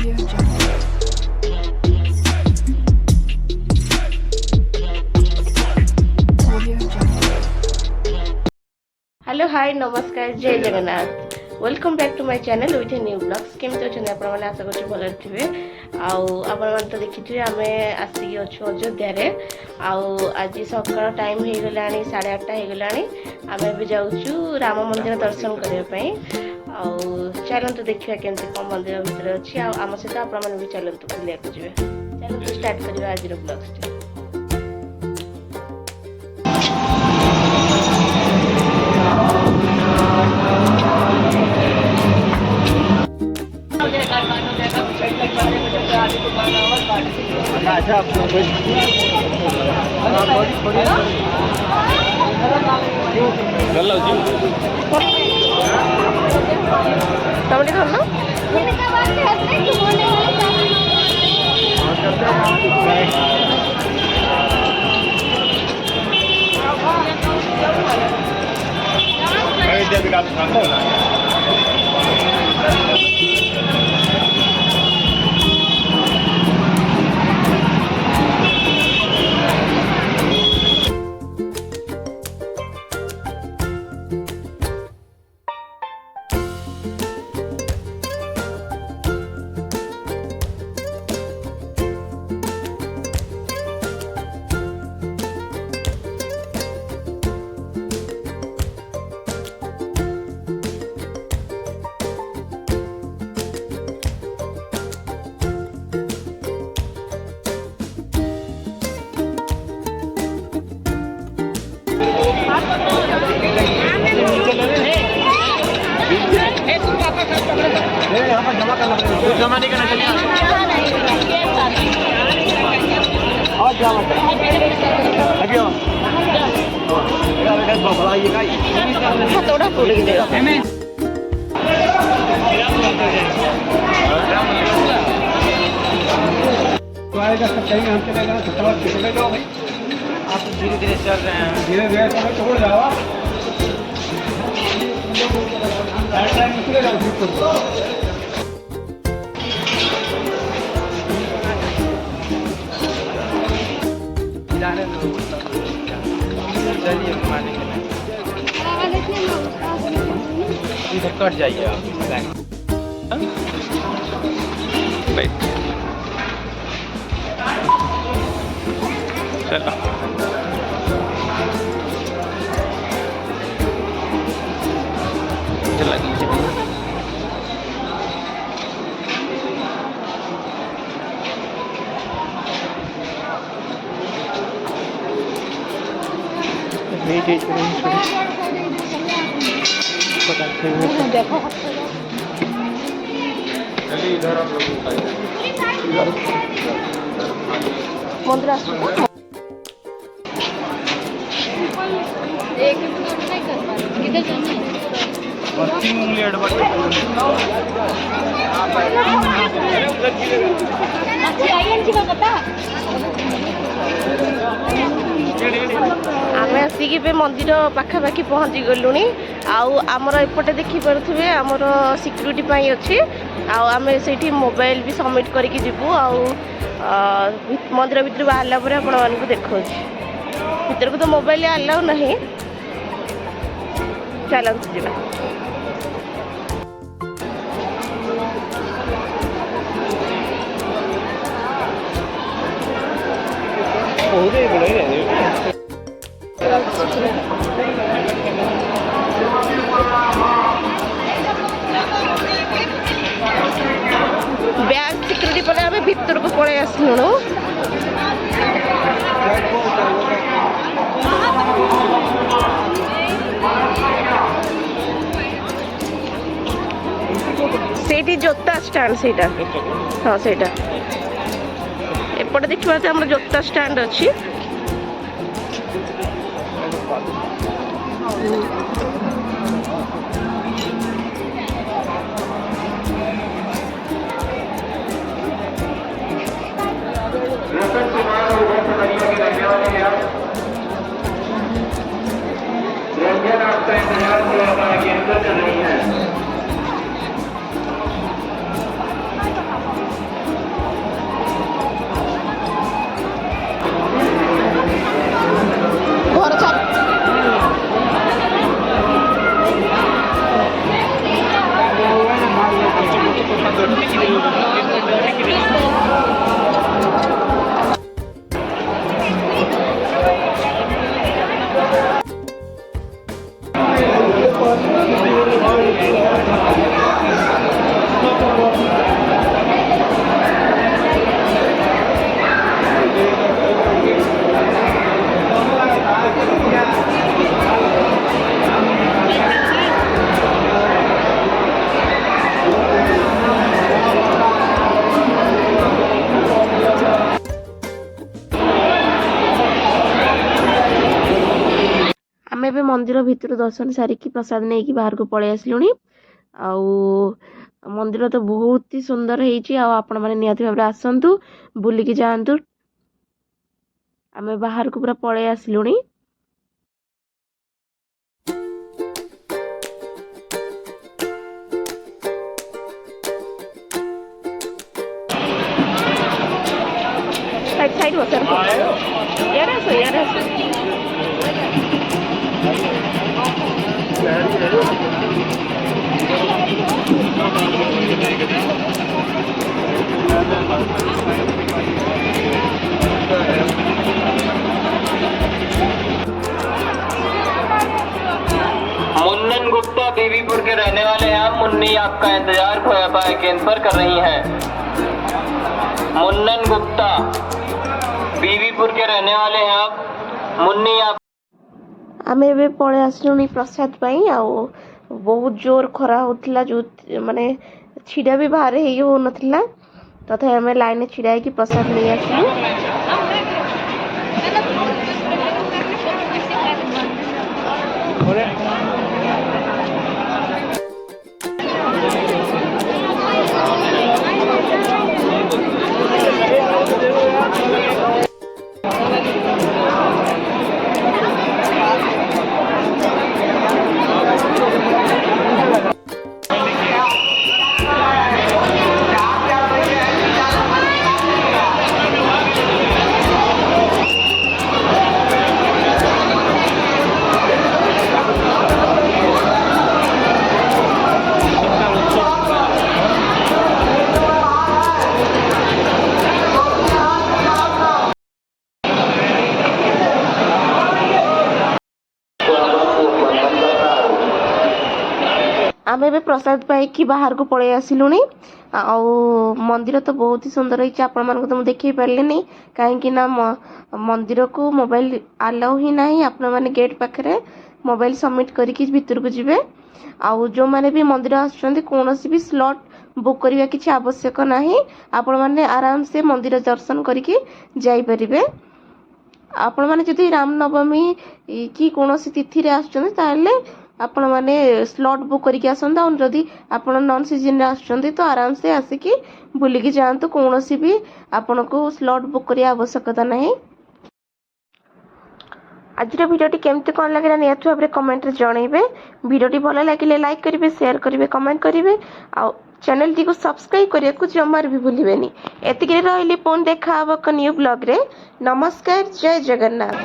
Audio Jungle. Audio Jungle. Hello hi नमस्कार जय Jagannath welcome back to my channel with a new blogs केमती अच्छा आपण मैंने आशा कर भल थे आपण तो देखिए आम आसिक अच्छु अयोध्या रे आज सकाल टाइम हो गला 8:30 हो गला आम भी जाऊँ राम मंदिर दर्शन करने चलतु देखा केमती कौन मंदिर भितर अच्छी आम सहित आपण भी चलतु बुला जी चलतु स्टार्ट करवा आज ब्लॉग्स टमाटी खाना जमा नहीं करना चाहिए और क्या थोड़ा फूल देगा कहीं हम चलेगा चले जाओ भाई आप धीरे धीरे चल रहे हैं धीरे धीरे छोड़ जाओ चलिए घुमाने के लिए कट जाइए आप चलो चला दीजिए चलिए इधर आप लोग मंदिर किधर जाना आम आसिक मंदिर पाखापाखि पहुँची गलु आमर एपटे देखिपे आमर सिक्यूरीटी अच्छी आम से मोबाइल भी सबमिट करके जीवु मंदिर भीतर बाहर पर आपण मानक देखा भीतर को तो मोबाइल अलाउ नहीं चलते जा बैग सिक्यूरीटी पर आम भीतर को पड़े आसलु सेठी जोता स्टैंड सेटा हाँ सेटा एपटे देखा आम जोता स्टैंड अच्छी मंदिर भितर दर्शन सारिकी प्रसाद नहीं कि बाहर को पलि आसलुनी। आउ मंदिर तो बहुत ही सुंदर है। आपण मैंने निहाती भाव आसतु बुलिकी जातु। आम बाहर को पूरा पलि आसलुनी। साइड साइड हो सर यार मुन्नन गुप्ता बीबीपुर के रहने वाले हैं आप। मुन्नी आपका इंतजार खोया पाए केंद्र पर कर रही हैं। मुन्नन गुप्ता बीबीपुर के रहने वाले हैं आप। मुन्नी आप आम ए पलि आसलुनी प्रसाद पाई। आउ बहुत जोर खरा होता जो माने छिड़ा भी बाहर हो नथिला तथा आम लाइन छिड़ा कि प्रसाद नहीं आसलु। आम ए प्रसाद पाई बाहर को पलि आसलुनी। मंदिर तो बहुत ही सुंदर है। आपण मानक तो देखे पारे नहीं कहीं मंदिर को मोबाइल आलाउ ही ना। आपण मैंने गेट पाखे मोबाइल सबमिट करके भितर को जी। आउ जो मैंने भी मंदिर आसुँच कौन भी स्लॉट बुक करने की आवश्यक ना। आपण मैंने आराम से मंदिर दर्शन करके जापरे। आपण मैंने जदि रामनवमी कि कौन तिथि आसुँच आपण मैंने स्लॉट बुक करके आसंता। और जदि आपण नॉन सीजन आसुँच तो आराम से आसिकी बुलिकी जातु। कौन भी आपण को स्लॉट बुक करने आवश्यकता ना। आज भिडियोटी केमती कौन लगे निहत भाव में कमेंट जनइबे। भिडियोटी भल लगे लाइक करेंगे, शेयर करेंगे, कमेंट करेंगे। आ चैनल टी को सब्सक्राइब करने को जमार भी भूलें। एतिक रही पुणी देखा एक न्यू ब्लॉग रे। नमस्कार, जय जगन्नाथ।